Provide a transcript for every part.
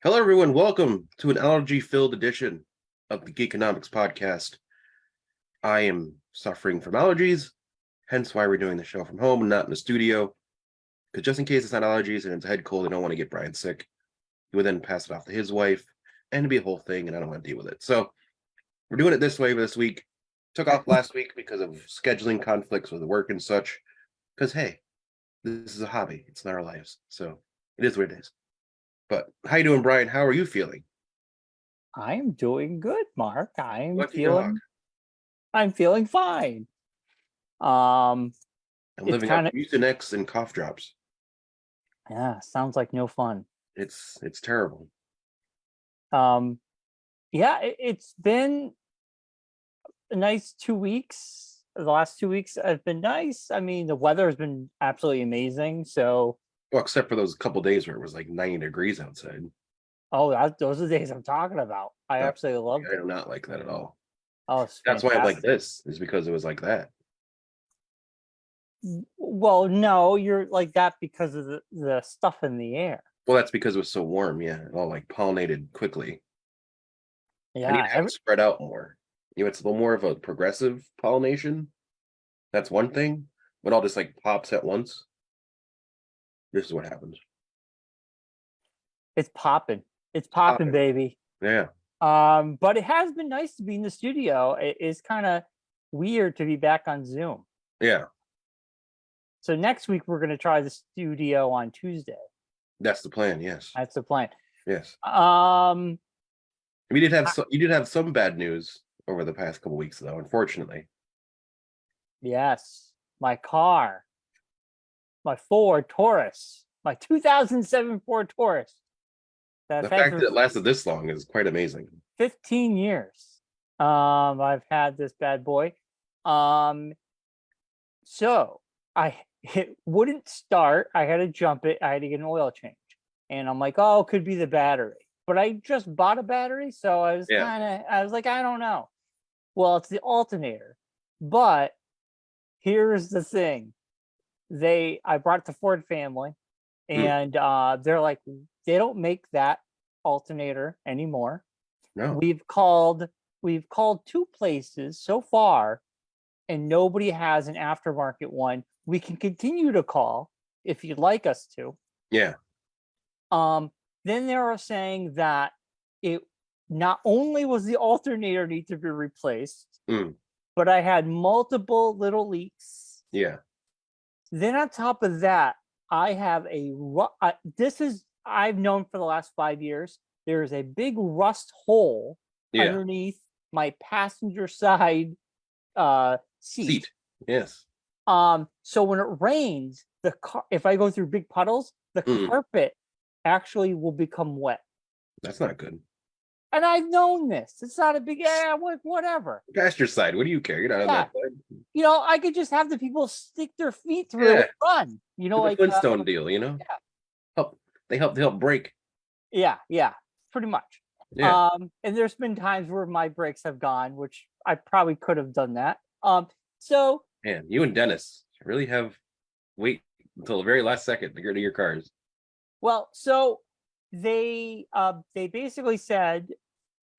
Hello, everyone. Welcome to an allergy-filled edition of the Geekonomics podcast. I am suffering from allergies, hence why we're doing the show from home and not in the studio. Because just in case it's not allergies and it's a head cold, I don't want to get Bryon sick. He would then pass it off to his wife, and it'd be a whole thing, and I don't want to deal with it. So we're doing it this way this week. Took off last week because of scheduling conflicts with work and such. Because, hey, this is a hobby. It's not our lives. So it is what it is. But how you doing, Bryon? How are you feeling? I'm doing good, Mark. Lucky dog. I'm feeling fine. I'm It's living kind off of Mucinex and cough drops. sounds like no fun. It's terrible. It's been a nice 2 weeks. The last 2 weeks have been nice. I mean, the weather has been absolutely amazing. So, Well, except for those couple days where it was like 90 degrees outside. those are the days I'm talking about. I No, absolutely loved I it. do not like that at all. Oh, it's That's why I'm like fantastic. this, is because it was like that. Well, no, you're like that because of the stuff in the air. Well, that's because it was so warm. Yeah, it all like pollinated quickly. I need Yeah, to have it spread out more. It's a little more of a progressive pollination. That's one thing, but all just like pops at once. This is what happens. it's popping. It's popping, baby. Yeah. But it has been nice to be in the studio. It is kind of weird to be back on Zoom. Yeah. So next week we're going to try the studio on Tuesday. That's the plan. Yes. That's the plan. Yes. Um, We did have you did have some bad news over the past couple weeks, though. Unfortunately. yes, my car, my Ford Taurus, my 2007 Ford Taurus. The fact that it lasted this long is quite amazing. 15 years. I've had this bad boy. So it wouldn't start. I had to jump it. I had to get an oil change. And I'm like, oh, it could be the battery. But I just bought a battery, so I was like, I don't know. Well, it's the alternator. But here's the thing. I brought it to Ford family, and they're like, they don't make that alternator anymore. No. We've called two places so far, and nobody has an aftermarket one. We can continue to call if you'd like us to. Yeah. Then they are saying that it not only was the alternator need to be replaced, but I had multiple little leaks. Yeah. Then on top of that, I have I've known for the last 5 years, there is a big rust hole underneath my passenger side seat. Yes. So when it rains, if I go through big puddles, the carpet actually will become wet. That's not good. And I've known this. It's not a big whatever. Passenger side. What do you care? You're not on that side. I could just have the people stick their feet through and run. Like the Flintstone deal. They help brake. Yeah, pretty much. Yeah. And there's been times where my brakes have gone, which I probably could have done that. So man, you and Dennis really have wait until the very last second to get to your cars. Well, so they basically said,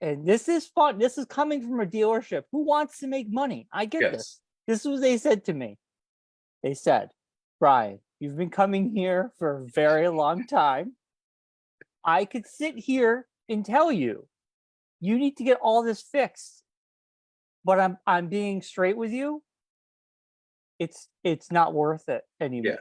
and this is fun. This is coming from a dealership who wants to make money. I get this. This is what they said to me. They said, Bryon, you've been coming here for a very long time. I could sit here and tell you, you need to get all this fixed. But I'm being straight with you. It's not worth it anymore.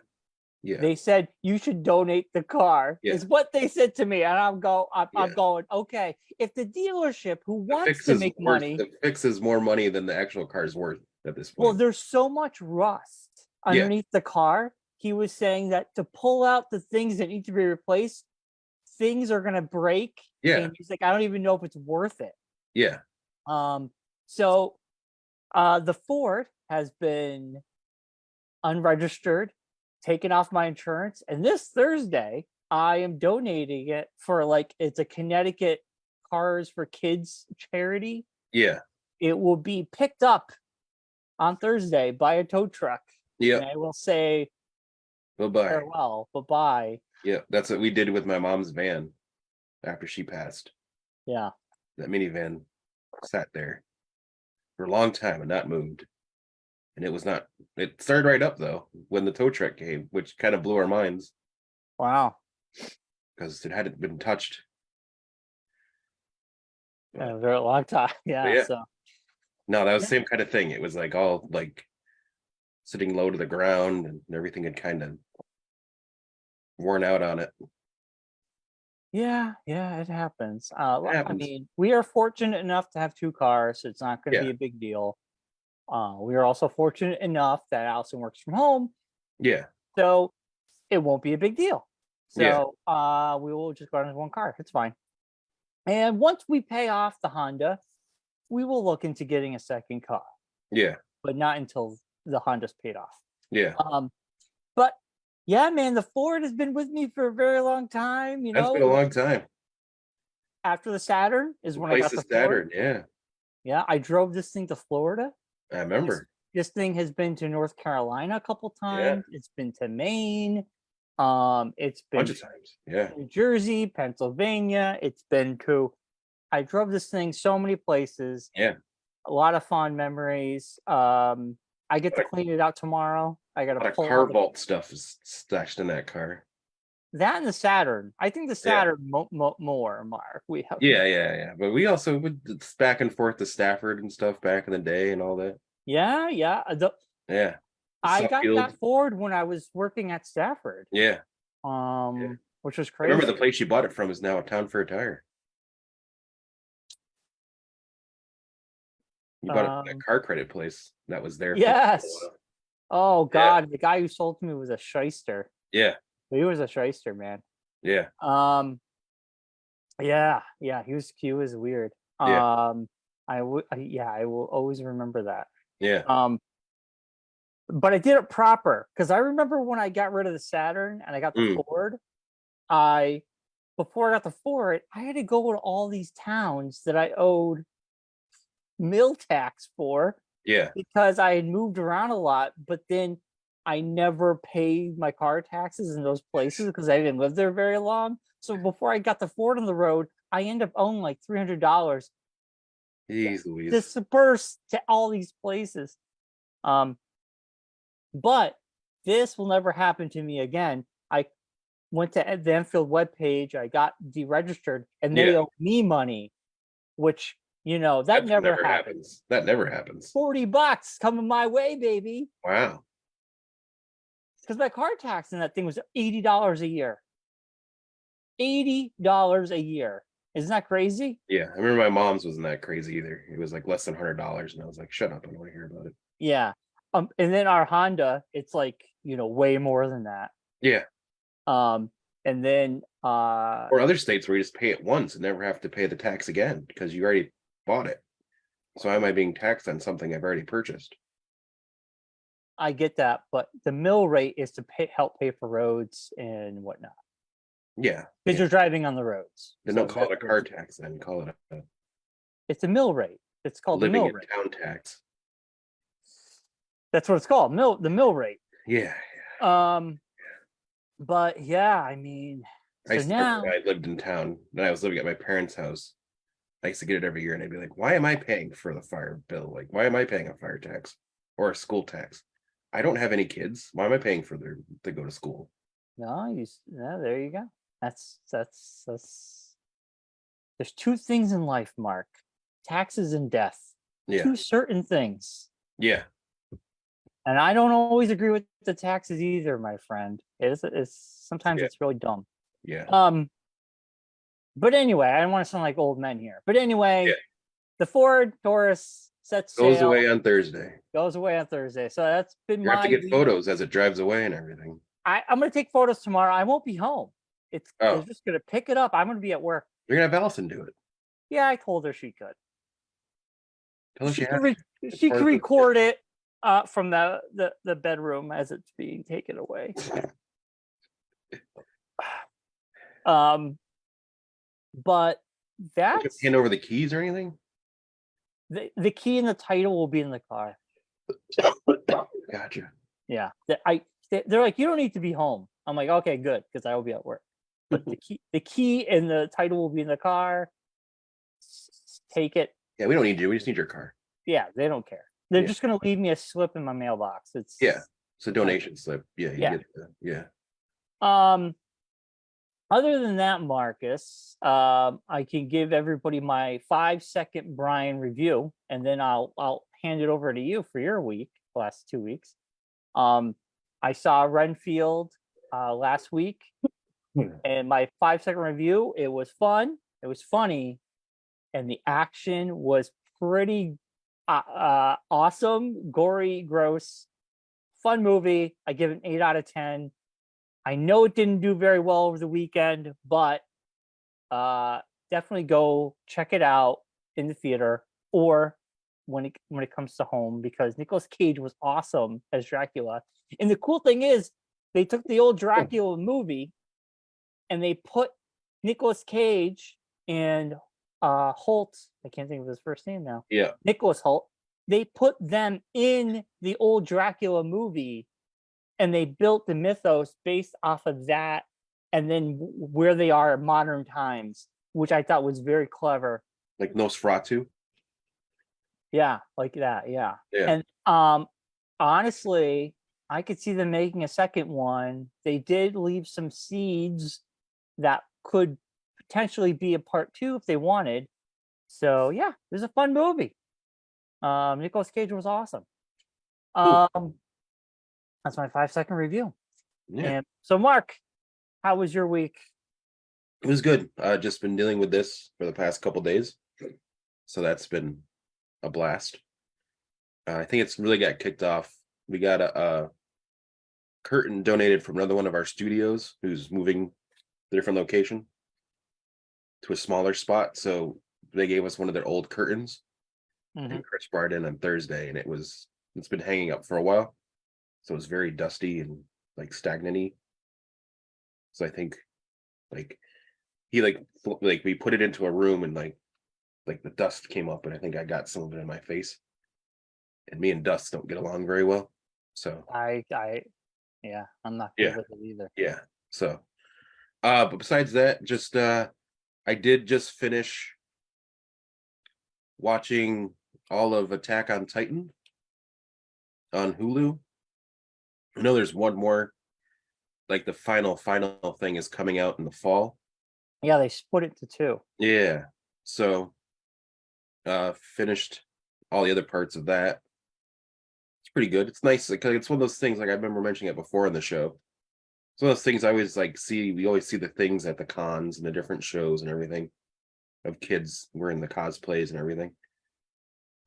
Yeah. They said you should donate the car. Is what they said to me, and I'm going, okay. If the dealership who wants to make money, the fix is more money than the actual car's worth at this point. Well, there's so much rust underneath the car. He was saying that to pull out the things that need to be replaced, things are gonna break. Yeah. And he's like, I don't even know if it's worth it. Yeah. So the Ford has been unregistered, taken off my insurance, and this Thursday I am donating it for it's a Connecticut Cars for Kids charity. Yeah. It will be picked up on Thursday by a tow truck. Yeah. And I will say bye-bye. Farewell. Bye-bye. Yeah, that's what we did with my mom's van. after she passed. Yeah. That minivan sat there for a long time and not moved. And it started right up though when the tow truck came, which kind of blew our minds Wow. because it hadn't been touched. A very long time. Yeah. Yeah. So No, that was yeah. the same kind of thing. It was like all like sitting low to the ground and everything had kind of worn out on it. Yeah, it happens. It I happens. mean, we are fortunate enough to have 2 cars, so it's not going to Yeah. be a big deal. We are also fortunate enough that Allison works from home, Yeah. so it won't be a big deal. Yeah. So we will just go on as 1 car. It's fine. And once we pay off the Honda, we will look into getting a second car, Yeah. but not until the Honda's paid off. Yeah. But yeah, man, the Ford has been with me for a very long time. That's been a long time. After the Saturn is when I Place got the the Saturn. Ford. Yeah. Yeah, I drove this thing to Florida. I remember. This thing has been to North Carolina a couple Yeah. times. It's been to Maine. It's A bunch been of times. Yeah. New Jersey, Pennsylvania. I drove this thing so many places. Yeah. A lot of fond memories. I get to clean it out tomorrow. I got A to lot of pull car out vault stuff is stashed in that car. that and the Saturn. I think the Saturn more, Mark. We have Yeah. But we also would back and forth to Stafford and stuff back in the day and all that. Yeah. Yeah. The I got Suffield. that Ford when I was working at Stafford. Yeah. Which was I crazy. remember the place you bought it from is now a Town Fair Tire. You bought it from that car credit place that was there. Yes. Oh God, Yeah. the guy who sold to me was a shyster. Yeah. He was a shyster, man. Yeah. Yeah, he was weird. Yeah. I will always remember that. Yeah. But I did it proper because I remember when I got rid of the Saturn and I got the Ford. Before I got the Ford, I had to go to all these towns that I owed mill tax for. Yeah. Because I had moved around a lot, but then I never paid my car taxes in those places because I didn't live there very long. So before I got the Ford on the road, I ended up owing like $300 Jeez Louise. dispersed to all these places. But this will never happen to me again. I went to the Enfield webpage, I got deregistered, and they owe me money, which that never happens. That never happens. $40 coming my way, baby. Wow. Because my car tax in that thing was $80 a year. $80 a year. Isn't that crazy? Yeah, I remember my mom's wasn't that crazy either. It was like less than $100, and I was like, "Shut up! I don't want to hear about it." Yeah. And then our Honda, it's like way more than that. Yeah. And then or other states where you just pay it once and never have to pay the tax again because you already bought it. So why am I being taxed on something I've already purchased? I get that, but the mill rate is to help pay for roads and whatnot. Yeah, because you're driving on the roads. Then don't call it a car tax. Then call it a. It's a mill rate. It's called living the mill in rate. town tax. That's what it's called. The mill rate. Yeah. But yeah, I mean, I so now I lived in town and I was living at my parents' house. I used to get it every year, and I'd be like, "Why am I paying for the fire bill? Like, why am I paying a fire tax or a school tax? I don't have any kids. Why am I paying for their to go to school?" No, there you go. That's there's two things in life, Mark: taxes and death. Yeah. Two certain things. Yeah. And I don't always agree with the taxes either, my friend. It's sometimes it's really dumb. Yeah. But anyway, I don't want to sound like old men here. But anyway, the Ford Taurus sets Goes sail. away on Thursday. Goes away on Thursday. So that's been You my have to get week. photos as it drives away and everything. I'm going to take photos tomorrow. I won't be home. They're just going to pick it up. I'm going to be at work. You're going to have Allison do it. Yeah, I told her she could. Tell her she can record it from the bedroom as it's being taken away. But that's hand over the keys or anything. The key and the title will be in the car. Gotcha. Yeah, they're like, you don't need to be home. I'm like, okay, good, because I will be at work. but the key and the title will be in the car. Take it. Yeah, we don't need you. We just need your car. Yeah, they don't care. They're just gonna leave me a slip in my mailbox. It's a donation slip. Yeah, get yeah. Other than that, Marcus, I can give everybody my 5-second Bryon review, and then I'll hand it over to you for your week, last 2 weeks. I saw Reinfield last week, and my 5-second review. It was fun. It was funny, and the action was pretty awesome, gory, gross, fun movie. I give it an 8 out of 10. I know it didn't do very well over the weekend, but definitely go check it out in the theater or when it comes to home, because Nicolas Cage was awesome as Dracula. And the cool thing is, they took the old Dracula movie and they put Nicolas Cage and Holt. I can't think of his first name now. Yeah, Nicholas Holt. They put them in the old Dracula movie, and they built the mythos based off of that, and then where they are at modern times, which I thought was very clever. Like Nosferatu. Yeah, like that. Yeah. Yeah. And honestly, I could see them making a second one. They did leave some seeds that could potentially be a part 2 if they wanted. So yeah, it was a fun movie. Nicolas Cage was awesome. That's my 5-second review. Yeah. And so, Mark, how was your week? It was good. I've just been dealing with this for the past couple days, so that's been a blast. I think it's really got kicked off. We got a curtain donated from another one of our studios who's moving to a different location to a smaller spot. So they gave us one of their old curtains, and Chris brought it in on Thursday, and it's been hanging up for a while. So it's very dusty and like stagnant-y. So I think like he like we put it into a room, and like the dust came up, and I think I got some of it in my face. And me and dust don't get along very well. So I'm not good with it either. Yeah. So but besides that, just I did just finish watching all of Attack on Titan on Hulu. I know there's one more, like the final thing is coming out in the fall. Yeah, they split it to 2. Yeah. So finished all the other parts of that. It's pretty good. It's nice. Like, it's one of those things, like I remember mentioning it before in the show. It's one of those things I always like see. We always see the things at the cons and the different shows and everything of kids wearing the cosplays and everything.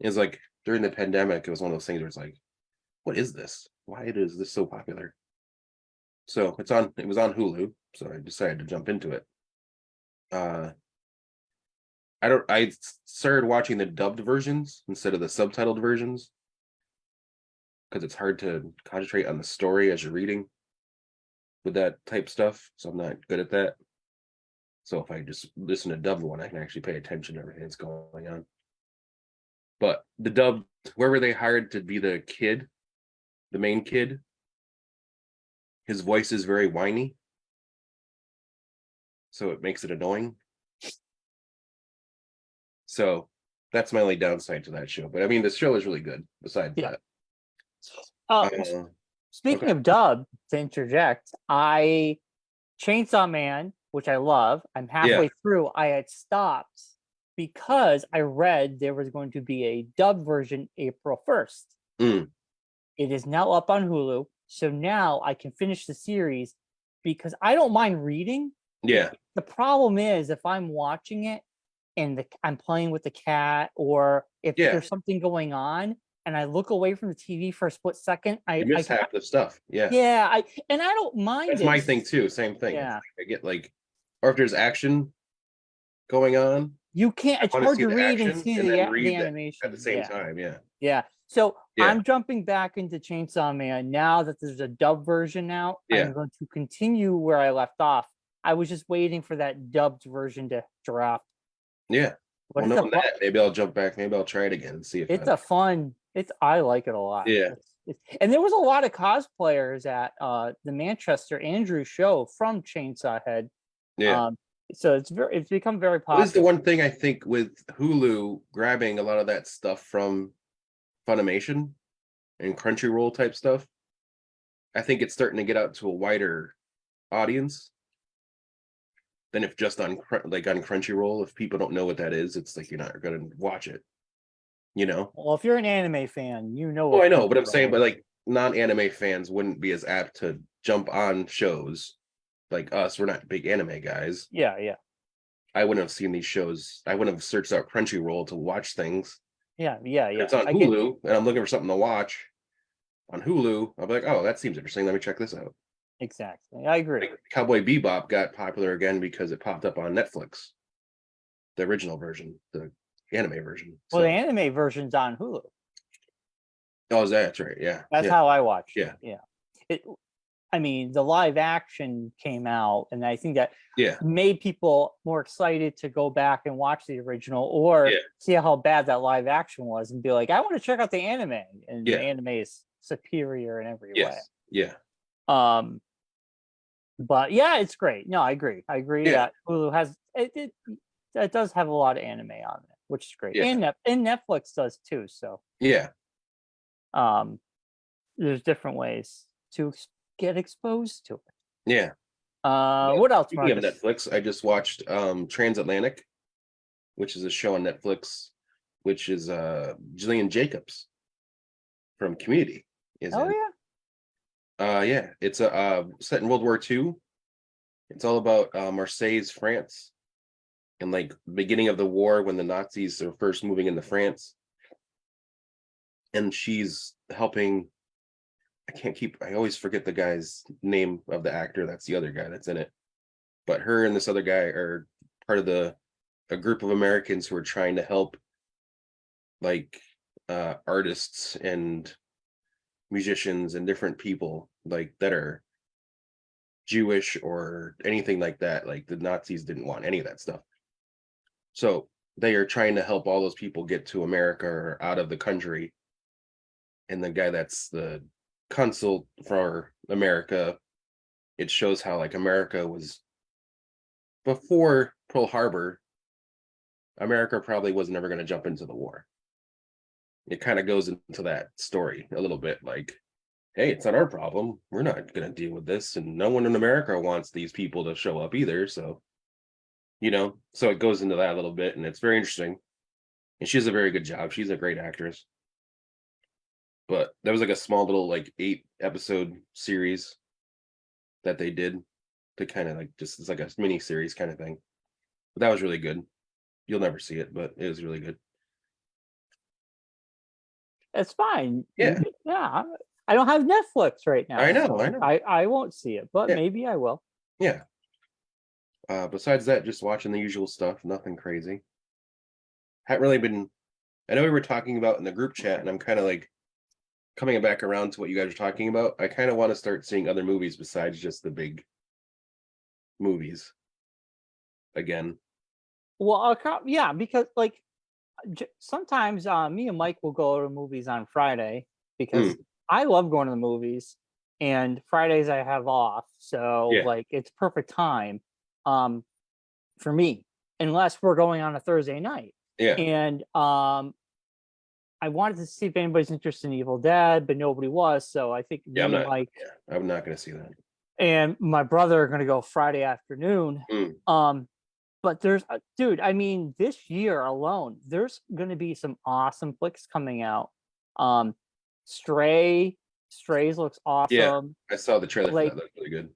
It's like during the pandemic, it was one of those things where it's like, what is this? Why is this so popular? So it was on Hulu, so I decided to jump into it. I started watching the dubbed versions instead of the subtitled versions, because it's hard to concentrate on the story as you're reading with that type stuff. So I'm not good at that. So if I just listen to dubbed one, I can actually pay attention to everything that's going on. But the dubbed, whoever they hired to be the kid, the main kid, his voice is very whiny, so it makes it annoying. So that's my only downside to that show. But I mean, the show is really good besides that. Speaking of dub, to interject, Chainsaw Man, which I love, I'm halfway through. I had stopped because I read there was going to be a dub version April 1st. It is now up on Hulu, so now I can finish the series, because I don't mind reading. Yeah. The problem is if I'm watching it and I'm playing with the cat, or if there's something going on and I look away from the TV for a split second, I miss half the stuff. Yeah. Yeah, I don't mind. That's my thing too. Same thing. Yeah. I get like, or if there's action going on, you can't. It's hard to read and see the animation at the same time. Yeah. Yeah. So I'm jumping back into Chainsaw Man now that there's a dub version now. I'm going to continue where I left off. I was just waiting for that dubbed version to drop. Yeah. Well, knowing that, maybe I'll jump back. Maybe I'll try it again and see if it's a fun. I like it a lot. Yeah. And there was a lot of cosplayers at the Manchester Andrew show from Chainsaw Head. Yeah. So it's become very Well, this is the popular. one thing I think with Hulu grabbing a lot of that stuff from Funimation and Crunchyroll type stuff. I think it's starting to get out to a wider audience than if just on like on Crunchyroll. If people don't know what that is, it's like you're not going to watch it. You know? Well, if you're an anime fan, you know Oh, I what know, but I'm saying, Crunchyroll but is. like non-anime fans wouldn't be as apt to jump on shows like us. We're not big anime guys. Yeah, yeah, I wouldn't have seen these shows. I wouldn't have searched out Crunchyroll to watch things. yeah, yeah, If yeah. it's on I get you. Hulu and I'm looking for something to watch on Hulu, I'll be like, oh, that seems interesting. Let me check this out. Exactly. I agree. Like Cowboy Bebop got popular again because it popped up on Netflix, the original version, the anime version. Well, the So, anime version's on Hulu. oh, that's right. Yeah, That's yeah, how I watched yeah, it. Yeah. It, I mean, the live action came out, and I think that yeah, made people more excited to go back and watch the original or yeah, see how bad that live action was and be like, I want to check out the anime. And the yeah, anime is superior in every way. yes, yeah, Um, but yeah, it's great. No, I agree. I agree yeah, that Hulu has it does have a lot of anime on it, which is great. yeah, And Netflix does too. So yeah, um there's different ways to get exposed to it. yeah. Yeah. What else, Speaking of Marcus? Netflix, I just watched Transatlantic, which is a show on Netflix, which is Jillian Jacobs from Community is Oh in. yeah. Yeah, it's a set in World War II. It's all about Marseille, France, and like beginning of the war when the Nazis are first moving into France. And she's helping. I always forget the guy's name of the actor. That's the other guy that's in it. But her and this other guy are part of a group of Americans who are trying to help like artists and musicians and different people like that are Jewish or anything like that. Like the Nazis didn't want any of that stuff. So they are trying to help all those people get to America or out of the country. And the guy that's the consul for America, it shows how like America was before Pearl Harbor, America probably was never going to jump into the war. It kind of goes into that story a little bit like, hey, it's not our problem. We're not going to deal with this. And no one in America wants these people to show up either. So, so it goes into that a little bit and it's very interesting. And she does a very good job. She's a great actress. But that was like a small little like 8-episode series that they did to kind of like just it's like a mini series kind of thing. But that was really good. You'll never see it, but it was really good. It's fine. Yeah, Yeah. I don't have Netflix right now. I know, So I know. I won't see it, but Yeah, maybe I will. yeah. Besides that, just watching the usual stuff, nothing crazy. Haven't really been. I know we were talking about in the group chat, and I'm kind of like coming back around to what you guys are talking about. I kind of want to start seeing other movies besides just the big movies again. Well, yeah, because like sometimes me and Mike will go to movies on Friday because Mm, I love going to the movies, and Fridays I have off, so yeah, like it's perfect time um for me, unless we're going on a Thursday night. yeah, And I wanted to see if anybody's interested in Evil Dead, but nobody was, so I think yeah. I'm me, not. Mike, Yeah, I'm not going to see that. and my brother are gonna go Friday afternoon. Mm, But there's dude, I mean, this year alone, there's gonna be some awesome flicks coming out. Um, Strays looks yeah, awesome. I saw the trailer for Like, that. That's really good.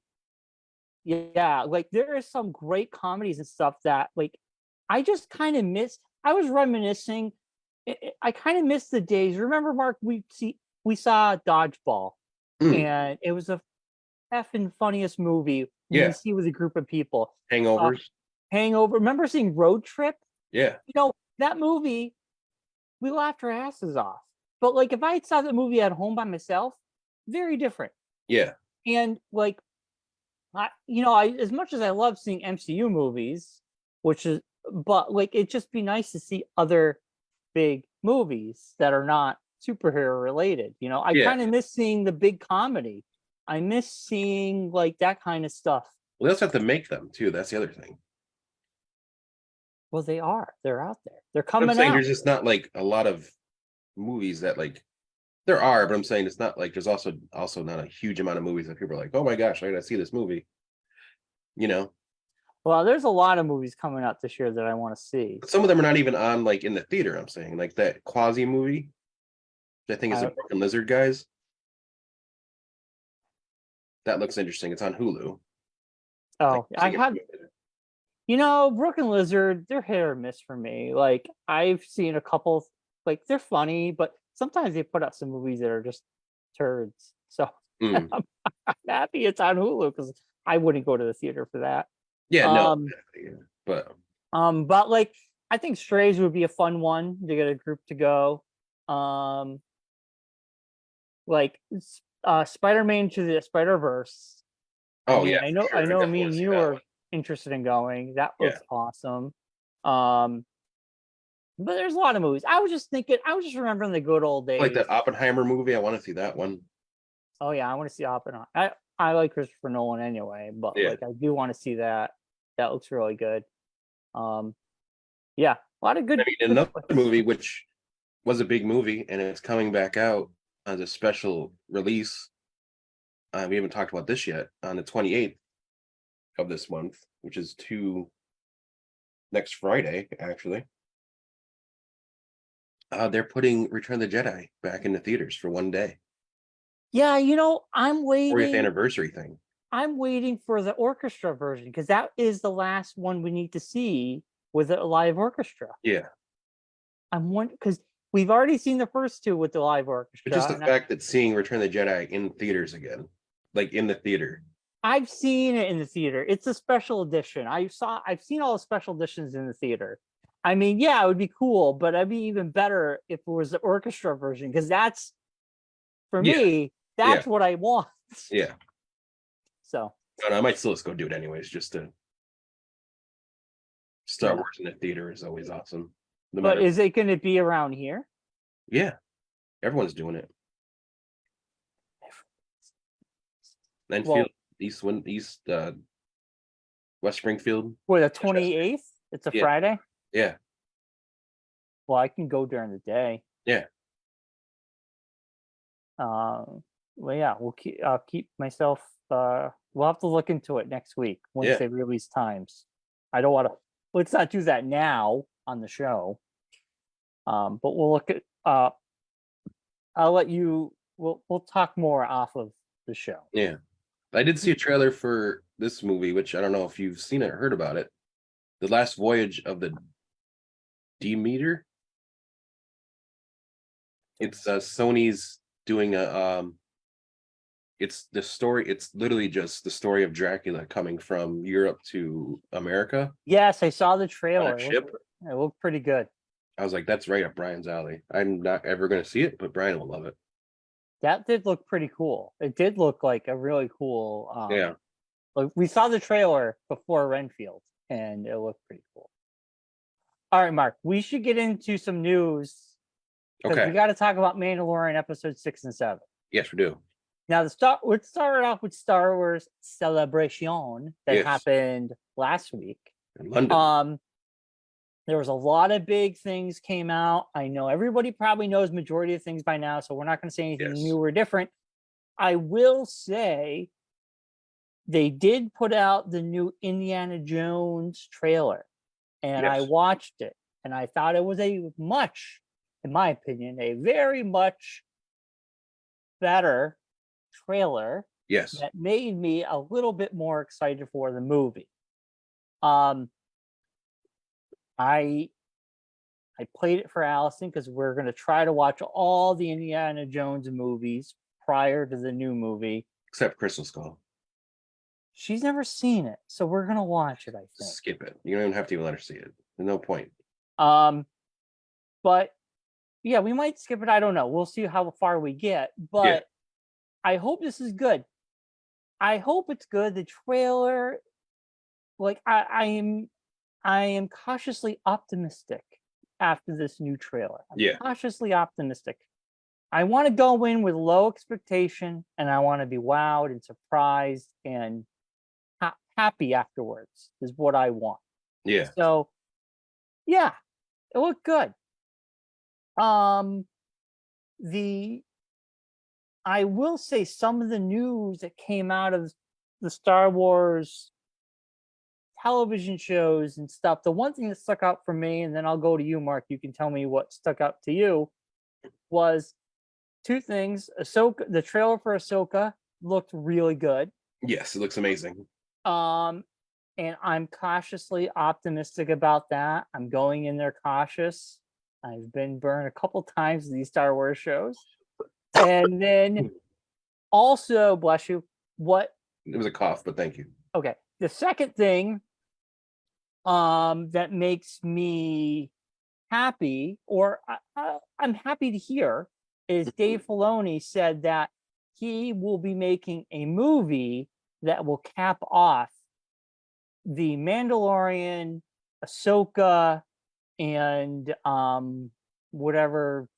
yeah, like there is some great comedies and stuff that like I just kind of missed. I was reminiscing. I kind of missed the days. Remember, Mark? We saw Dodgeball, Mm, and it was a effing funniest movie you can yeah, see with a group of people. Uh, Hangovers. Hangover. Remember seeing Road Trip? Yeah, That movie, we laughed our asses off. But like if I saw the movie at home by myself, very different. yeah, And like I as much as I love seeing MCU movies, which is but like it'd just be nice to see other big movies that are not superhero related. I yeah, kind of miss seeing the big comedy. I miss seeing like that kind of stuff Well, they also have to make them too. That's the other thing. Well, they are. They're out there. They're I'm coming saying out. there's just not like a lot of movies that like there are, but I'm saying it's not like there's also not a huge amount of movies that people are like, oh my gosh, I gotta see this movie. You know, Well, there's a lot of movies coming out this year that I want to see. but some of them are not even on like in the theater. I'm saying like that Quasi movie. I think is the Broken Lizard guys. That looks interesting. It's on Hulu. Oh, I have. Broken Lizard, they're hit or miss for me. Like I've seen a couple, like they're funny, but sometimes they put out some movies that are just turds. So I'm happy it's on Hulu because I wouldn't go to the theater for that. Yeah, no, but like I think Strays would be a fun one to get a group to go. Like Spider-Man to the Spider-Verse. oh yeah, I know, sure. I know. Me definitely and wanna see you that are one. interested in going. That Yeah. looks awesome. But there's a lot of movies. I was just remembering the good old days. Like that Oppenheimer movie. I want to see that one. Oh yeah, I want to see Oppenheimer. I like Christopher Nolan anyway, but Yeah. like I do want to see that. That looks really good. Yeah, a lot of good. I mean, another movie which was a big movie and it's coming back out as a special release. We haven't talked about this yet. On the 28th of this month, which is next Friday, actually. They're putting Return of the Jedi back in the theaters for one day. Yeah, I'm 40th waiting. anniversary thing. I'm waiting for the orchestra version because that is the last one we need to see with a live orchestra. Yeah. I'm wondering because we've already seen the first two with the live orchestra. But just the fact that seeing Return of the Jedi in theaters again, like in the theater. I've seen it in the theater. It's a special edition. I've seen all the special editions in the theater. I mean, yeah, it would be cool, but it'd be even better if it was the orchestra version because that's for me. That's what I want. Yeah. So I might still just go do it anyways, just to Star Wars in the theater is always awesome. But is it going to be around here? Yeah, everyone's doing it. Enfield, West Springfield. For the 28th? It's a Friday? Yeah. Well, I can go during the day. Yeah. Well, yeah, I'll keep myself. We'll have to look into it next week once they release times. I don't want to. Let's not do that now on the show. But we'll look at. I'll let you. We'll talk more off of the show. Yeah, I did see a trailer for this movie, which I don't know if you've seen it or heard about it. The Last Voyage of the Demeter. It's Sony's doing a it's the story. It's literally just the story of Dracula coming from Europe to America. Yes, I saw the trailer. On a ship. It looked pretty good. I was like, that's right up Brian's alley. I'm not ever going to see it, but Brian will love it. That did look pretty cool. It did look like a really cool. Yeah. Like we saw the trailer before Reinfield, and it looked pretty cool. All right, Mark, we should get into some news. Okay. We got to talk about Mandalorian episode 6 and 7. Yes, we do. Now, let's start off with Star Wars Celebration that happened last week in London. There was a lot of big things came out. I know everybody probably knows majority of things by now, so we're not going to say anything new or different. I will say they did put out the new Indiana Jones trailer, and I watched it, and I thought it was in my opinion, a very much better trailer. Yes. That made me a little bit more excited for the movie. I played it for Allison because we're going to try to watch all the Indiana Jones movies prior to the new movie. Except Crystal Skull. She's never seen it, so we're going to watch it, I think. Skip it. You don't even have to even let her see it. There's no point. But yeah, we might skip it. I don't know. We'll see how far we get. But I hope this is good. I hope it's good. The trailer, like I am cautiously optimistic after this new trailer. I'm cautiously optimistic. I want to go in with low expectation, and I want to be wowed and surprised and happy afterwards is what I want. Yeah. So yeah, it looked good. I will say some of the news that came out of the Star Wars television shows and stuff, the one thing that stuck out for me, and then I'll go to you, Mark, you can tell me what stuck out to you, was two things. Ahsoka, the trailer for Ahsoka looked really good. Yes, it looks amazing. And I'm cautiously optimistic about that. I'm going in there cautious. I've been burned a couple times in these Star Wars shows. And then also, bless you, what? It was a cough, but thank you. Okay. The second thing that makes me happy, or I'm happy to hear, is Dave Filoni said that he will be making a movie that will cap off the Mandalorian, Ahsoka, and whatever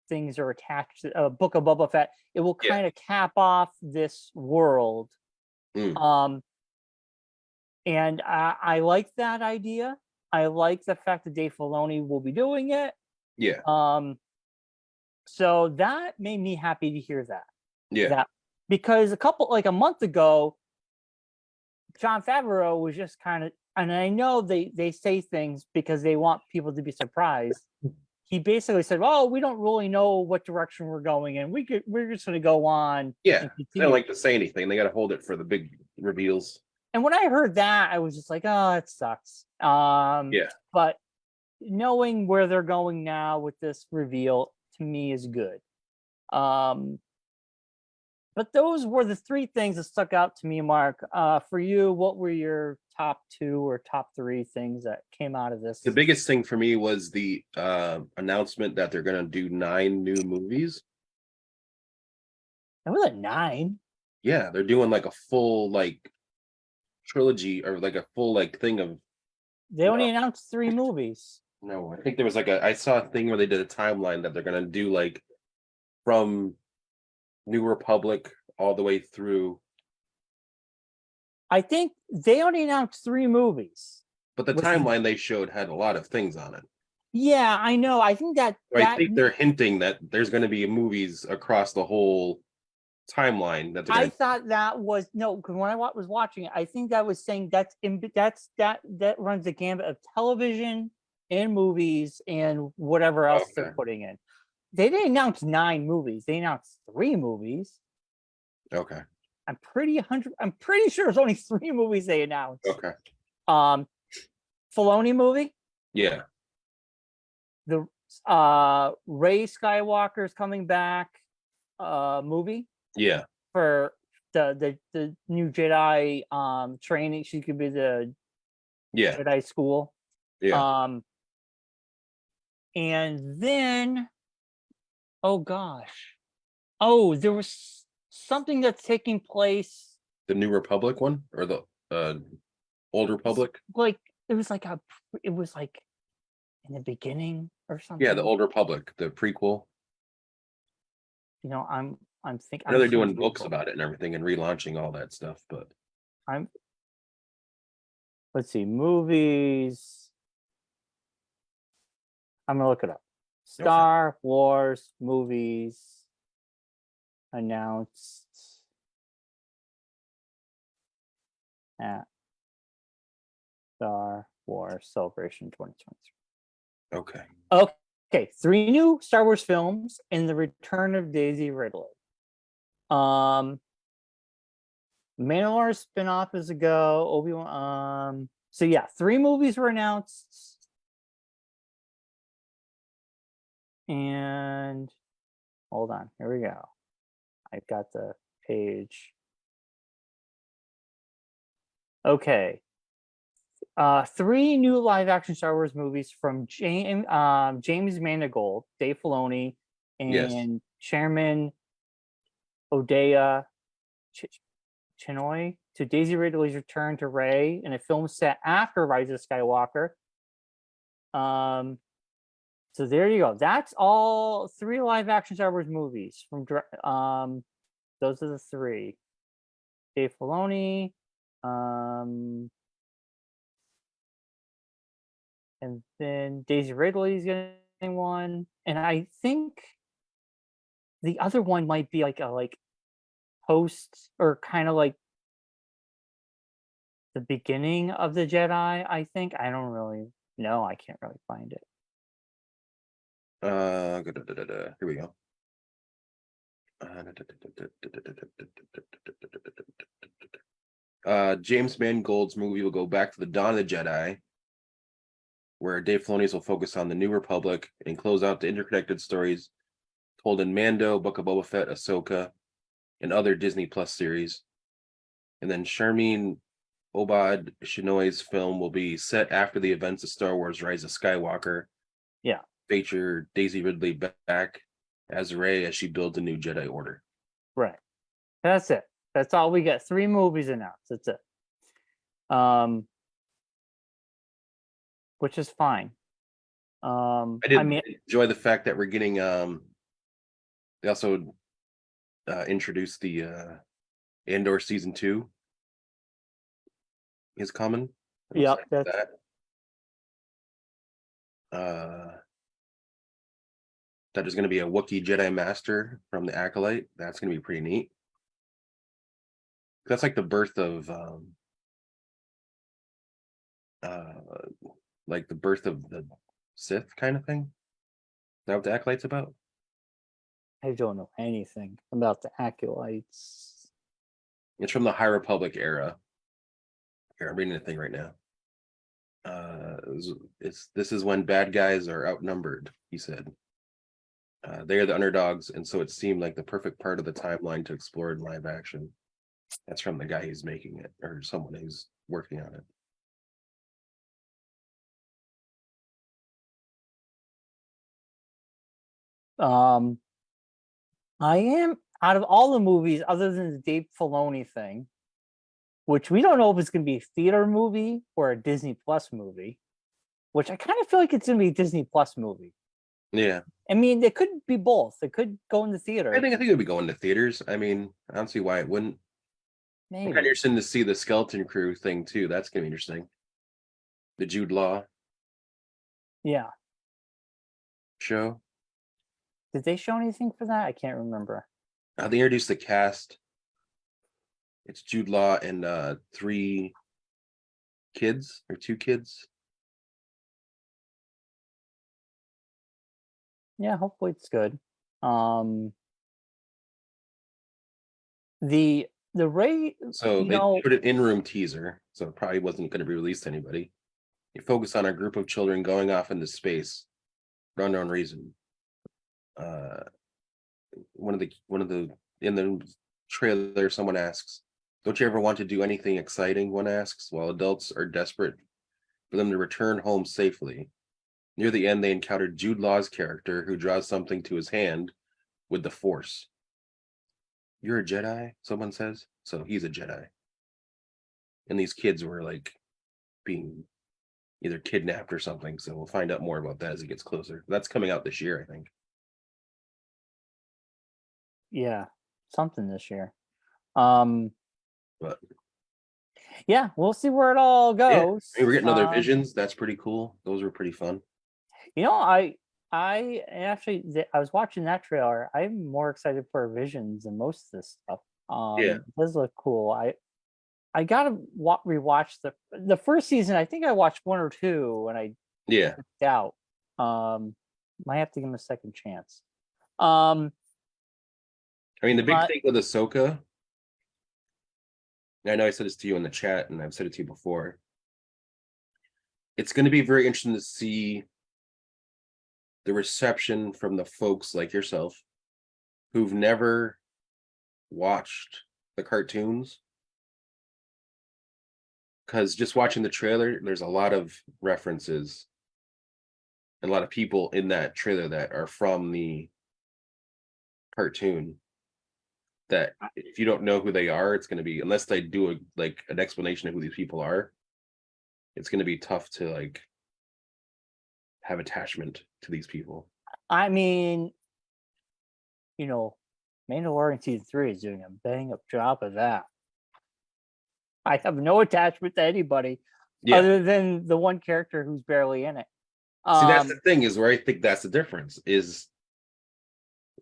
things are attached to Book of Boba Fett. It will kind of cap off this world. And I like that idea. I like the fact that Dave Filoni will be doing it. Yeah. So that made me happy to hear that. Yeah. Because a month ago, Jon Favreau was just kind of, and I know they say things because they want people to be surprised. He basically said, "Oh, we don't really know what direction we're going in. We're just going to go on." Yeah. They don't like to say anything. They got to hold it for the big reveals. And when I heard that, I was just like, "Oh, it sucks." Yeah. But knowing where they're going now with this reveal, to me, is good. But those were the three things that stuck out to me, Mark. For you, what were your top two or top three things that came out of this? The biggest thing for me was the announcement that they're going to do 9 new movies. It was a 9. Yeah, they're doing like a full trilogy or like a full thing of. They only announced 3 movies. No, I think there was I saw a thing where they did a timeline that they're going to do from New Republic all the way through. I think they only announced 3 movies. But the timeline they showed had a lot of things on it. Yeah, I know. I think I think they're hinting that there's going to be movies across the whole timeline. I thought that was no, because when I was watching it, I think that was saying that runs the gambit of television and movies and whatever else they're putting in. They didn't announce 9 movies. They announced 3 movies. Okay. I'm pretty sure it's only 3 movies they announced. Okay. Filoni movie. Yeah. The Rey Skywalker's coming back movie. Yeah. For the new Jedi training. She could be the Jedi school. Yeah. And then oh gosh. Oh, there was something that's taking place. The New Republic one or the Old Republic? It was like in the beginning or something. Yeah, the Old Republic, the prequel. I'm thinking. I know they're doing books about it and everything and relaunching all that stuff, but let's see, movies. I'm gonna look it up. Star Wars movies announced at Star Wars Celebration 2023. Okay. 3 new Star Wars films and the return of Daisy Ridley. Mandalorian spinoff is a go. Obi-Wan. So yeah, 3 movies were announced. And hold on, here we go. I've got the page. Okay. 3 new live-action Star Wars movies from James Mangold, Dave Filoni, and Chairman Odea Chinoy to Daisy Ridley's return to Rey in a film set after Rise of Skywalker. So there you go. That's all 3 live-action Star Wars movies from those are the 3. Dave Filoni, And then Daisy Ridley's getting one, and I think the other one might be like a post or kind of like the beginning of the Jedi. I think I don't really know. I can't really find it. Here we go. James Mangold's movie will go back to the Dawn of the Jedi, where Dave Filoni's will focus on the New Republic and close out the interconnected stories told in Mando, Book of Boba Fett, Ahsoka, and other Disney Plus series. And then Sharmeen Obad Chinoy's film will be set after the events of Star Wars Rise of Skywalker. Yeah. Feature Daisy Ridley back as Rey as she builds a new Jedi Order. Right. That's it. That's all we get. 3 movies announced. That's it. Which is fine. I did enjoy the fact that we're getting they also introduced the Andor season 2 is coming. Yeah, that's that. That there's going to be a Wookiee Jedi Master from the Acolyte. That's going to be pretty neat. That's like the birth of like the birth of the Sith kind of thing. Is that what the Acolyte's about? I don't know anything about the Acolytes. It's from the High Republic era. Here, I'm reading the thing right now. This is when bad guys are outnumbered, he said. They are the underdogs, and so it seemed like the perfect part of the timeline to explore in live action. That's from the guy who's making it, or someone who's working on it. I am, out of all the movies, other than the Dave Filoni thing, which we don't know if it's going to be a theater movie or a Disney Plus movie, which I kind of feel like it's going to be a Disney Plus movie. Yeah. I mean, it could be both. It could go in the theater. I think it'll be going to theaters. I mean, I don't see why it wouldn't. Maybe. I'm kind of interested to see the Skeleton Crew thing too. That's gonna be interesting. The Jude Law. Yeah. Show. Did they show anything for that? I can't remember. They introduced the cast. It's Jude Law and 3 kids or 2 kids. Yeah, hopefully it's good. The Ray. So they put an in-room teaser, so it probably wasn't going to be released to anybody. You focus on a group of children going off into space for unknown reason. One of the in the trailer, someone asks, "Don't you ever want to do anything exciting?" One asks, while adults are desperate for them to return home safely. Near the end, they encounter Jude Law's character, who draws something to his hand with the Force. You're a Jedi, someone says. So he's a Jedi. And these kids were like being either kidnapped or something. So we'll find out more about that as it gets closer. That's coming out this year, I think. Yeah, something this year. But yeah, we'll see where it all goes. Yeah. We're getting other visions. That's pretty cool. Those were pretty fun. You know, I actually I was watching that trailer. I'm more excited for Visions than most of this stuff. It does look cool. I gotta rewatch the first season. I think I watched 1 or 2 and I out. Might have to give him a second chance. I mean, the big thing with Ahsoka, I know I said this to you in the chat, and I've said it to you before. It's going to be very interesting to see the reception from the folks like yourself who've never watched the cartoons. Because just watching the trailer, there's a lot of references and a lot of people in that trailer that are from the cartoon. That if you don't know who they are, it's going to be, unless they do an explanation of who these people are, it's going to be tough to like have attachment to these people. I mean, you know, Mandalorian season 3 is doing a bang up job of that. I have no attachment to anybody Yeah. other than the one character who's barely in it. See, that's the thing, is where I think that's the difference, is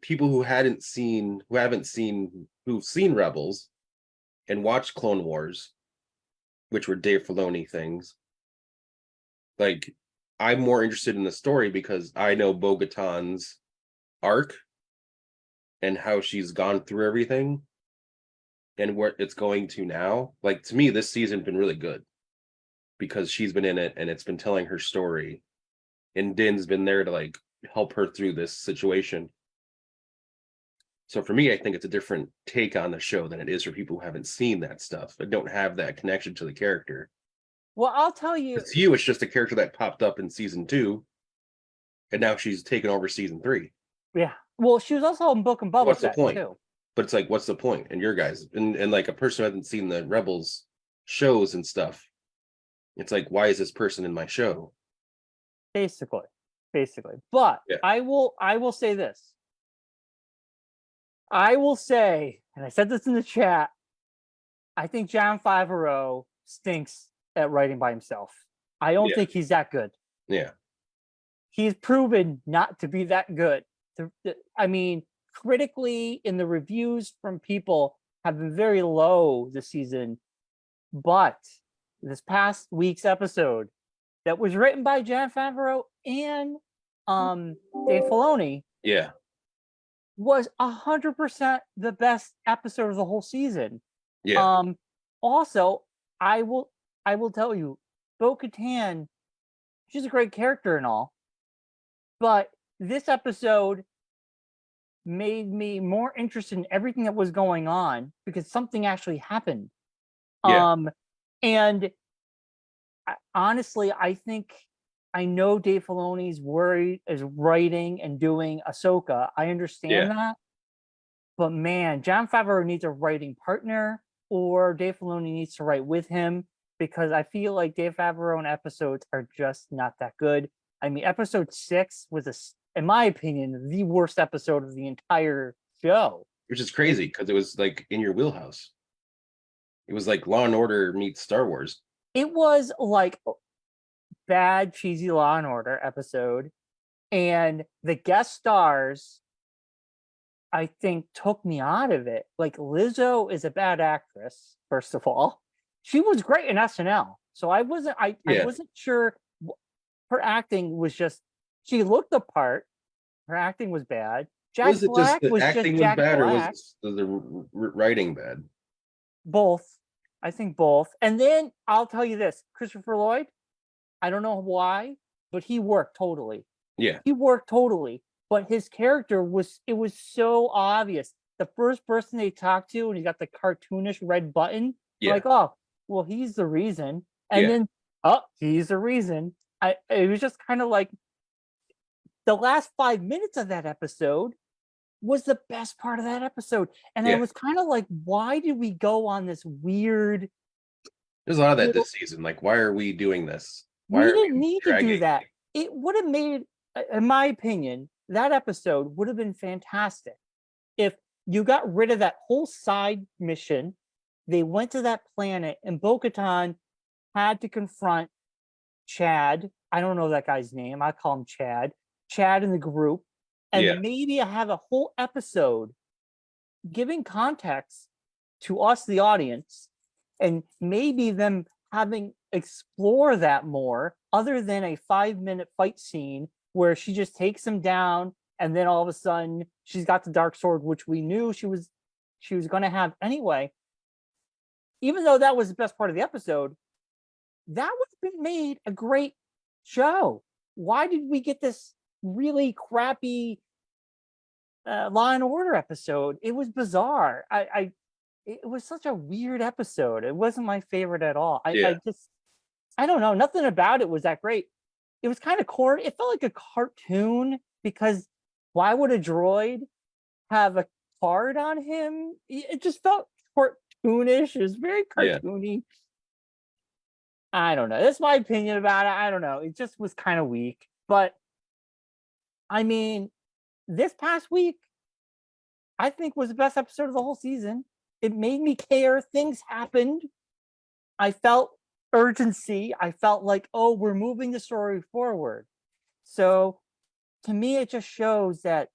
people who've seen Rebels and watched Clone Wars, which were Dave Filoni things. Like, I'm more interested in the story because I know Bo-Katan's arc and how she's gone through everything and where it's going to now. Like, to me, this season's been really good because she's been in it and it's been telling her story, and Din's been there to like help her through this situation. So for me, I think it's a different take on the show than it is for people who haven't seen that stuff and don't have that connection to the character. Well, I'll tell you. To you, it's just a character that popped up in season 2, and now she's taken over season 3. Yeah. Well, she was also in Book and Boba What's the Fett point? too. But it's like, what's the point in your guys? And like a person who hasn't seen the Rebels shows and stuff, it's like, why is this person in my show? Basically. But Yeah. I will say this. I will say, and I said this in the chat, I think Jon Favreau stinks at writing by himself. I don't think he's that good. Yeah. He's proven not to be that good. I mean, critically, in the reviews from people have been very low this season. But this past week's episode that was written by Jon Favreau and Dave Filoni, Yeah. was 100% the best episode of the whole season. Yeah. Also, I will tell you, Bo-Katan, she's a great character and all, but this episode made me more interested in everything that was going on because something actually happened. Yeah. And honestly, I think I know Dave Filoni's worried is writing and doing Ahsoka. I understand that. But man, Jon Favreau needs a writing partner, or Dave Filoni needs to write with him, because I feel like Dave Favreau episodes are just not that good. I mean, episode 6 was, in my opinion, the worst episode of the entire show. Which is crazy because it was like in your wheelhouse. It was like Law and Order meets Star Wars. It was like bad, cheesy Law and Order episode. And the guest stars, I think, took me out of it. Like, Lizzo is a bad actress, first of all. She was great in SNL. So I wasn't sure. Her acting was just, she looked the part. Her acting was bad. Was it just the acting was bad, or was the writing bad? Both. I think both. And then I'll tell you this, Christopher Lloyd, I don't know why, but he worked totally. Yeah. He worked totally. But his character was so obvious. The first person they talked to, and he got the cartoonish red button, like, oh, well, he's the reason. And then, oh, he's the reason. It was just kind of like the last 5 minutes of that episode was the best part of that episode. And I was kind of like, why did we go on this weird? There's a lot of that this season. Like, why are we doing this? We didn't need to do that. It would have made, in my opinion, that episode would have been fantastic if you got rid of that whole side mission. They went to that planet, and Bo-Katan had to confront Chad. I don't know that guy's name. I call him Chad. Chad in the group. And maybe I have a whole episode giving context to us, the audience, and maybe them having explore that more, other than a 5-minute fight scene where she just takes him down, and then all of a sudden she's got the dark sword, which we knew she was going to have anyway. Even though that was the best part of the episode, that would have been made a great show. Why did we get this really crappy Law and Order episode? It was bizarre. It was such a weird episode. It wasn't my favorite at all. I don't know. Nothing about it was that great. It was kind of corny. It felt like a cartoon, because why would a droid have a card on him? It just felt cartoonish. It was very cartoony. I don't know. That's my opinion about it. I don't know. It just was kind of weak. But I mean, this past week, I think was the best episode of the whole season. It made me care. Things happened. I felt urgency. I felt like, oh, we're moving the story forward. So to me, it just shows that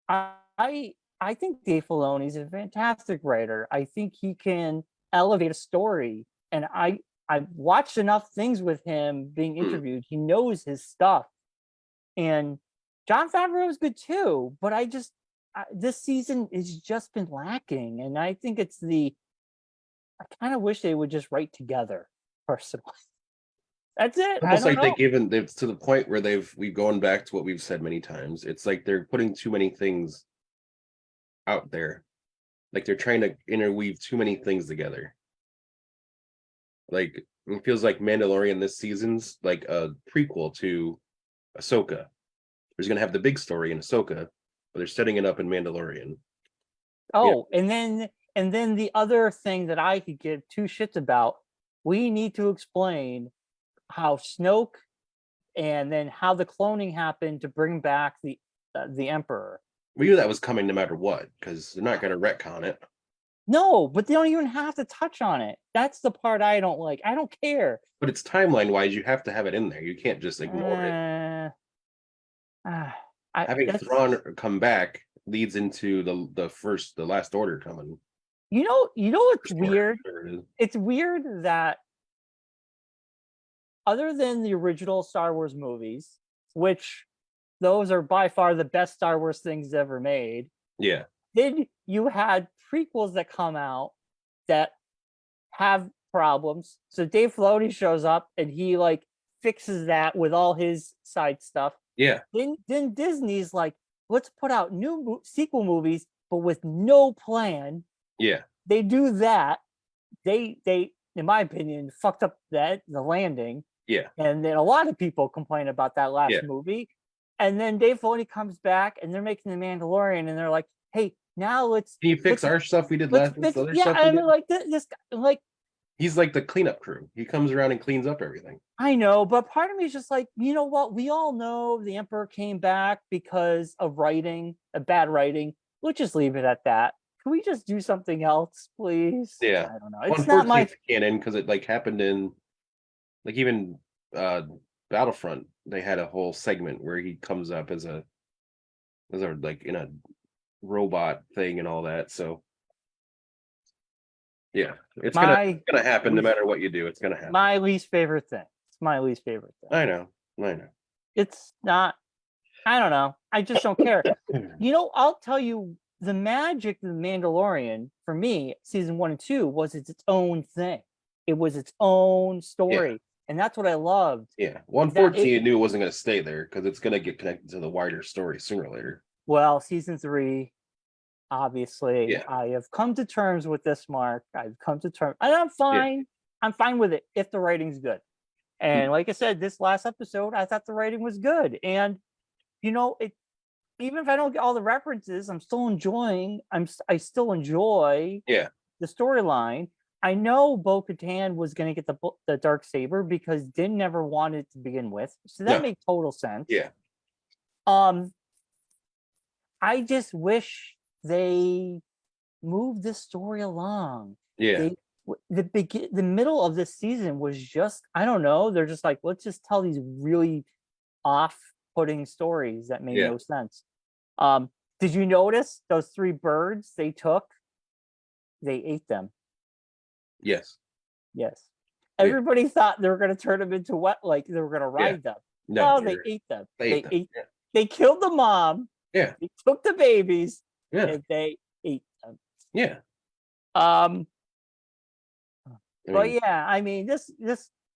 I think Dave Filoni is a fantastic writer. I think he can elevate a story, and I've watched enough things with him being interviewed. He knows his stuff, and Jon Favreau is good too. But this season has just been lacking, and I think I kind of wish they would just write together. Personally, that's it. Almost I like don't know. they've to the point where we've gone back to what we've said many times. It's like they're putting too many things out there. Like they're trying to interweave too many things together. Like it feels like Mandalorian this season's like a prequel to Ahsoka. There's gonna have the big story in Ahsoka, but they're setting it up in Mandalorian. Oh, and then the other thing that I could give two shits about, we need to explain how Snoke and then how the cloning happened to bring back the Emperor. We knew that was coming no matter what, because they're not gonna retcon it. No, but they don't even have to touch on it. That's the part I don't like. I don't care. But it's timeline wise, you have to have it in there. You can't just ignore it. Having Thrawn come back leads into the last order coming. You know what's weird? It's weird that other than the original Star Wars movies, which those are by far the best Star Wars things ever made. Yeah. Then you had prequels that come out that have problems. So Dave Filoni shows up and he like fixes that with all his side stuff. Yeah. Then Disney's like, let's put out new sequel movies, but with no plan. Yeah. They do that. They in my opinion fucked up the landing. Yeah. And then a lot of people complain about that last movie. And then Dave Filoni comes back and they're making The Mandalorian and they're like, hey, now Can you fix our stuff we did last other stuff? I mean, like this guy, like he's like the cleanup crew. He comes around and cleans up everything. I know, but part of me is just like, you know what? We all know the Emperor came back because of bad writing. We'll just leave it at that. Can we just do something else, please? Yeah. I don't know. It's not my canon because it like happened in like even Battlefront. They had a whole segment where he comes up as a like in a robot thing and all that. So yeah, it's gonna happen no matter what you do. It's gonna happen. My least favorite thing. It's my least favorite thing. I know. It's not. I don't know. I just don't care. You know, I'll tell you, the magic of The Mandalorian for me, season 1 and 2, was its own thing. It was its own story, and that's what I loved. Yeah, 114, you knew it wasn't going to stay there because it's going to get connected to the wider story sooner or later. Well, season 3, obviously, I have come to terms with this, Mark. I've come to terms, and I'm fine. Yeah. I'm fine with it if the writing's good. And like I said, this last episode, I thought the writing was good. And you know, even if I don't get all the references, I'm still enjoying. I still enjoy the storyline. I know Bo-Katan was going to get the dark saber because Din never wanted it to begin with, so that made total sense. Yeah. I just wish they moved this story along. Yeah. The middle of this season was just, I don't know. They're just like, let's just tell these really off-putting stories that made no sense. Did you notice those 3 birds they took? They ate them. Yes. Everybody thought they were going to turn them into what? Like they were going to ride them. No, they ate them. They killed the mom. Yeah. They took the babies. Yeah. And they ate them. Yeah. But yeah, I mean, this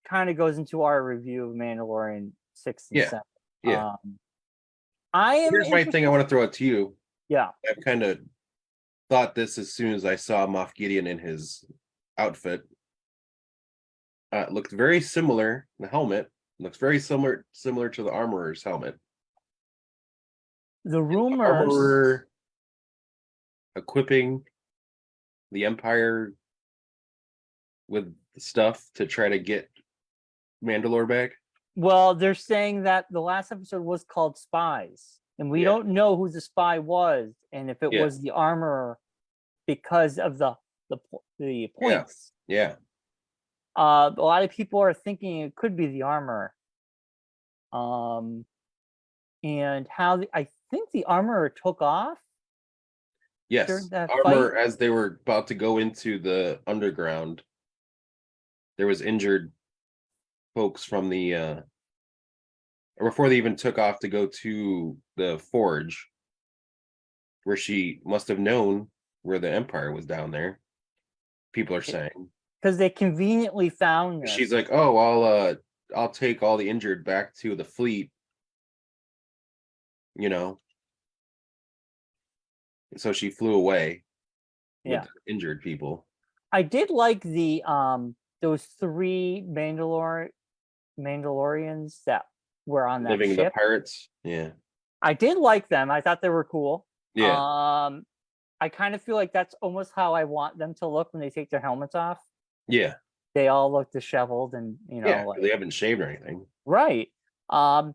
kind of goes into our review of Mandalorian 6 and 7. Yeah. Here's my thing I want to throw out to you. Yeah. I've kind of thought this as soon as I saw Moff Gideon in his outfit. It looked very similar. The helmet looks very similar to the armorer's helmet. The rumors armorer equipping the Empire with stuff to try to get Mandalore back. Well, they're saying that the last episode was called Spies, and we don't know who the spy was, and if it was the armorer because of the points. Yeah. A lot of people are thinking it could be the armor. And how I think the armorer took off. Yes, during that armor fight. as they were about to go into the underground. There was injured folks from the or before they even took off to go to the forge, where she must have known where the Empire was down there. People are saying because they conveniently found this. She's like, "Oh, I'll take all the injured back to the fleet." You know, so she flew away with injured people. I did like the those 3 Mandalorians that were on that Living ship. The pirates. Yeah. I did like them. I thought they were cool. Yeah. I kind of feel like that's almost how I want them to look when they take their helmets off. Yeah. They all look disheveled and like, they haven't shaved or anything. Right. I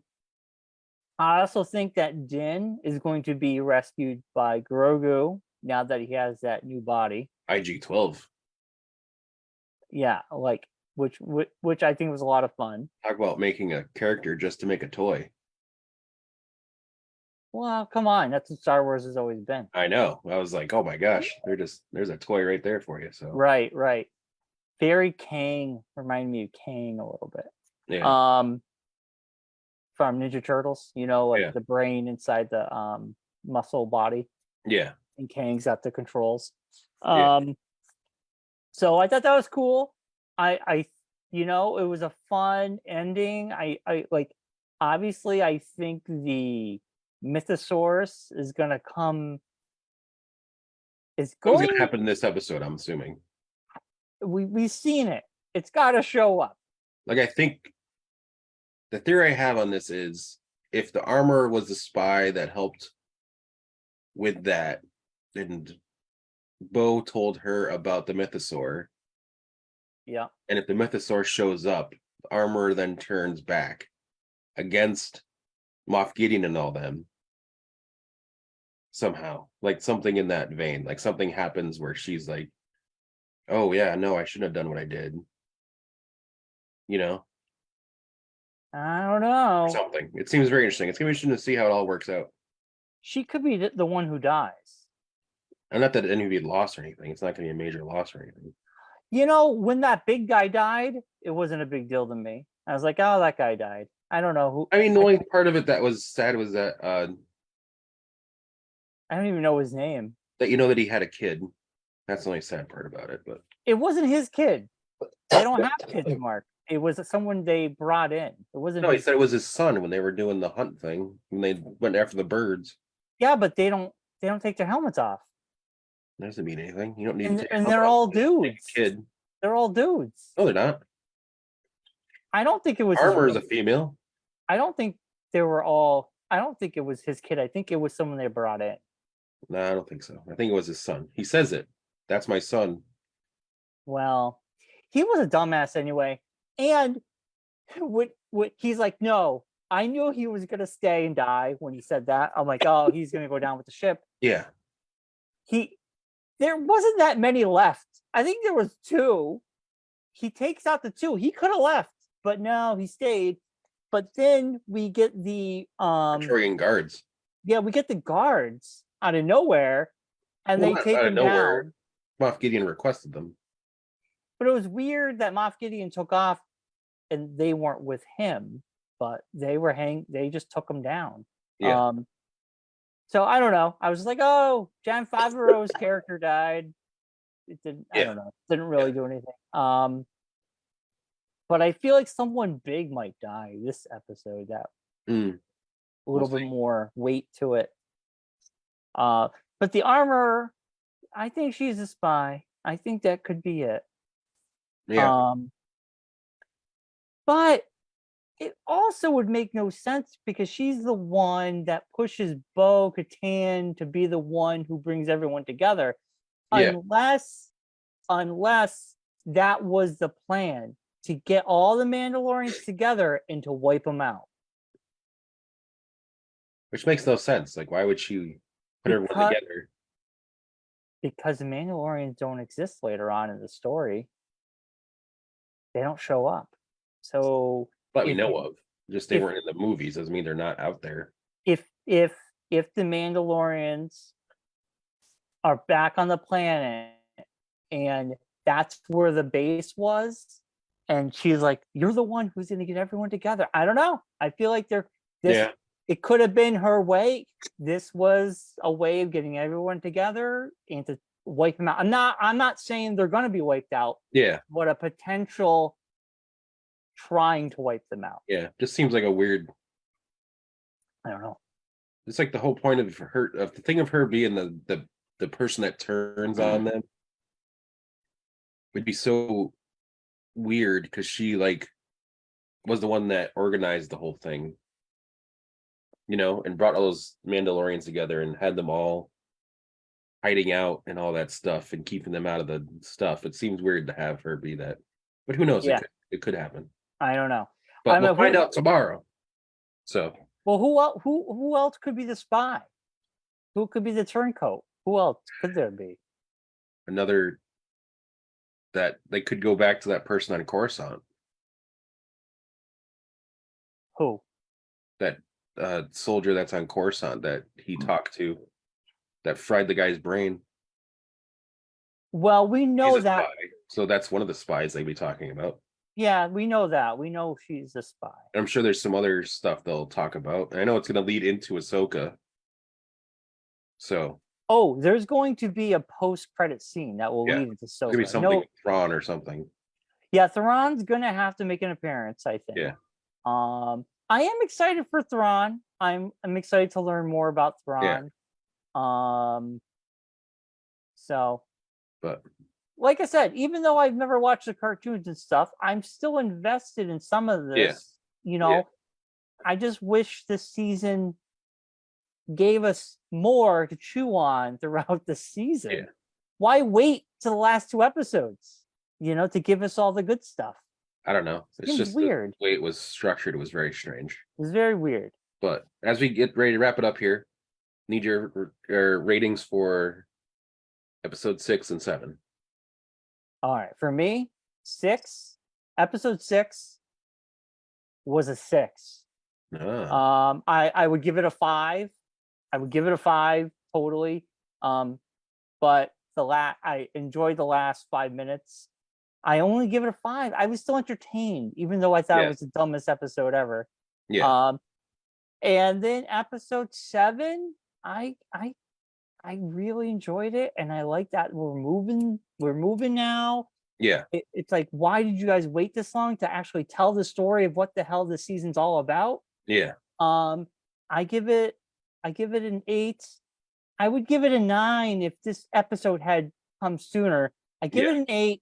also think that Din is going to be rescued by Grogu now that he has that new body. IG-12. Yeah, like which I think was a lot of fun. Talk about making a character just to make a toy. Well, come on, that's what Star Wars has always been. I know. I was like, oh my gosh, there's a toy right there for you. So right. Very Kang reminded me of Kang a little bit. Yeah. From Ninja Turtles, the brain inside the muscle body. Yeah. And Kang's got the controls. Yeah. So I thought that was cool. I it was a fun ending. I like, obviously I think the Mythosaurus is gonna come. It's going to happen in this episode, I'm assuming. We've seen it. It's got to show up. Like, I think the theory I have on this is if the armor was the spy that helped with that, and Bo told her about the Mythosaur. Yeah. And if the Mythosaur shows up, the armor then turns back against Moff Gideon and all them. Somehow. Like something in that vein. Like something happens where she's like, oh yeah, no, I shouldn't have done what I did. I don't know. Something. It seems very interesting. It's gonna be interesting to see how it all works out. She could be the one who dies. And not that anybody lost or anything. It's not gonna be a major loss or anything. When that big guy died, it wasn't a big deal to me. I was like, oh, that guy died. I don't know who. I mean, the only part of it that was sad was that I don't even know his name. That that he had a kid. That's the only sad part about it. But it wasn't his kid. They don't have kids, Mark. It was someone they brought in. It wasn't. No, he said it was his son when they were doing the hunt thing. When they went after the birds. Yeah, but they don't take their helmets off. That doesn't mean anything. You don't need to. And they're all dudes. Kid. They're all dudes. No, they're not. I don't think it was. Armor is a female. I don't think they were all. I don't think it was his kid. I think it was someone they brought in. No, I don't think so. I think it was his son. He says it. That's my son. Well, he was a dumbass anyway. And what he's like, no, I knew he was gonna stay and die when he said that. I'm like, oh, he's gonna go down with the ship. Yeah. There wasn't that many left. I think there was 2. He takes out the 2. He could have left, but no, he stayed. But then we get the Praetorian guards. Yeah, we get the guards out of nowhere, and they take him down. Moff Gideon requested them. But it was weird that Moff Gideon took off, and they weren't with him, but they were They just took him down. Yeah. So I don't know. I was just like, oh, Jon Favreau's character died. It didn't. I don't know. Didn't really do anything. But I feel like someone big might die this episode. That a little bit more weight to it. But the armor, I think she's a spy. I think that could be it. Yeah. But it also would make no sense because she's the one that pushes Bo Katan to be the one who brings everyone together. Yeah. Unless that was the plan, to get all the Mandalorians together and to wipe them out. Which makes no sense. Like, why would she put everyone together? Because the Mandalorians don't exist later on in the story. they don't show up. So But we if know you- of. Just they if- weren't in the movies doesn't mean they're not out there. if the Mandalorians are back on the planet and that's where the base was, and she's like, "You're the one who's going to get everyone together." I don't know. I feel like Yeah. it could have been her way. This was a way of getting everyone together and to wipe them out. I'm not saying they're going to be wiped out, Yeah. but a potential trying to wipe them out. Yeah. Just seems like a weird. I don't know. It's like the whole point of the thing of her being the person that turns on them would be so weird because she like was the one that organized the whole thing, and brought all those Mandalorians together and had them all hiding out and all that stuff and keeping them out of the stuff. It seems weird to have her be that, but who knows? Yeah. It could happen. I don't know. But we'll find out tomorrow. So, well, who else could be the spy? Who could be the turncoat? Who else could there be? another that they could go back to that person on Coruscant, Who? that soldier that's on Coruscant that he talked to, that fried the guy's brain. Well, we know He's a that. spy. So that's one of the spies they'd be talking about. Yeah, we know that. We know she's a spy. I'm sure there's some other stuff they'll talk about. I know it's going to lead into Ahsoka. So. Oh, there's going to be a post-credit scene that will lead into Ahsoka. It's going to be something Thrawn or something. Yeah, Thrawn's going to have to make an appearance, I think. Yeah. I am excited for Thrawn. I'm excited to learn more about Thrawn. Yeah. So. But. Like I said, even though I've never watched the cartoons and stuff, I'm still invested in some of this. Yeah. I just wish this season gave us more to chew on throughout the season. Yeah. Why wait to the last 2 episodes, to give us all the good stuff? I don't know. It's just weird. The way it was structured, it was very strange. It was very weird. But as we get ready to wrap it up here, need your ratings for episode 6 and 7. All right, for me, episode 6 was a 6. I would give it a 5. I would give it a 5 totally. But I enjoyed the last 5 minutes. I only give it a 5. I was still entertained, even though I thought it was the dumbest episode ever. Yeah. And then episode 7, I really enjoyed it, and I like that we're moving now. Yeah. It's like, why did you guys wait this long to actually tell the story of what the hell this season's all about? Yeah. I give it an 8. I would give it a 9 if this episode had come sooner. I give it an 8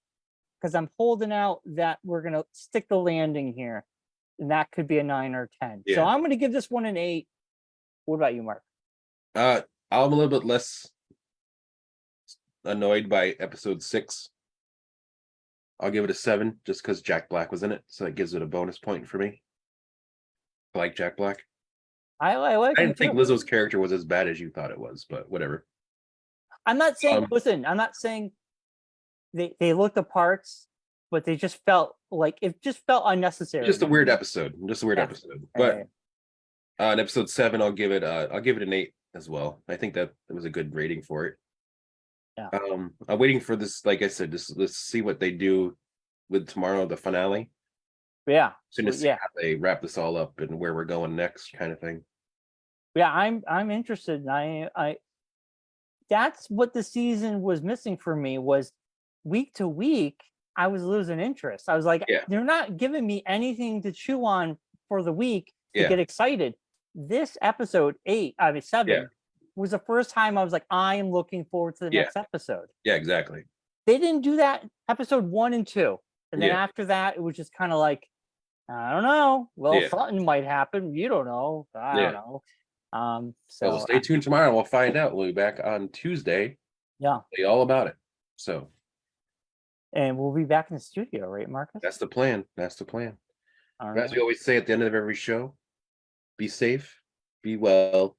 because I'm holding out that we're gonna stick the landing here, and that could be a 9 or 10. Yeah. So I'm gonna give this one an 8. What about you, Mark? I'm a little bit less annoyed by episode 6. I'll give it a 7 just because Jack Black was in it, so it gives it a bonus point for me. I like Jack Black. I like. I didn't think Lizzo's character was as bad as you thought it was, but whatever. I'm not saying. Listen, I'm not saying they looked the parts, but they just felt like it just felt unnecessary. Just a weird episode. Episode. But on episode 7, I'll give it an 8 as well. I think that it was a good rating for it. Yeah. I'm waiting for this. Like I said, let's see what they do with tomorrow, the finale. Yeah. So to see how they wrap this all up and where we're going next, kind of thing. Yeah, I'm interested. I that's what the season was missing for me, was week to week I was losing interest. I was like, they're not giving me anything to chew on for the week to get excited. This episode 7 was the first time I was like, I am looking forward to the next episode. Yeah, exactly. They didn't do that episode 1 and 2. And then after that, it was just kind of like, I don't know. Well, something might happen. You don't know. I don't know. So well, stay tuned tomorrow. We'll find out. We'll be back on Tuesday. Yeah. Tell you all about it. So. And we'll be back in the studio, right, Marcus? That's the plan. All right. As we always say at the end of every show, be safe, be well,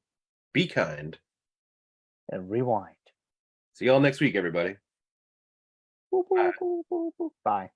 be kind. And rewind. See y'all next week, everybody. Bye.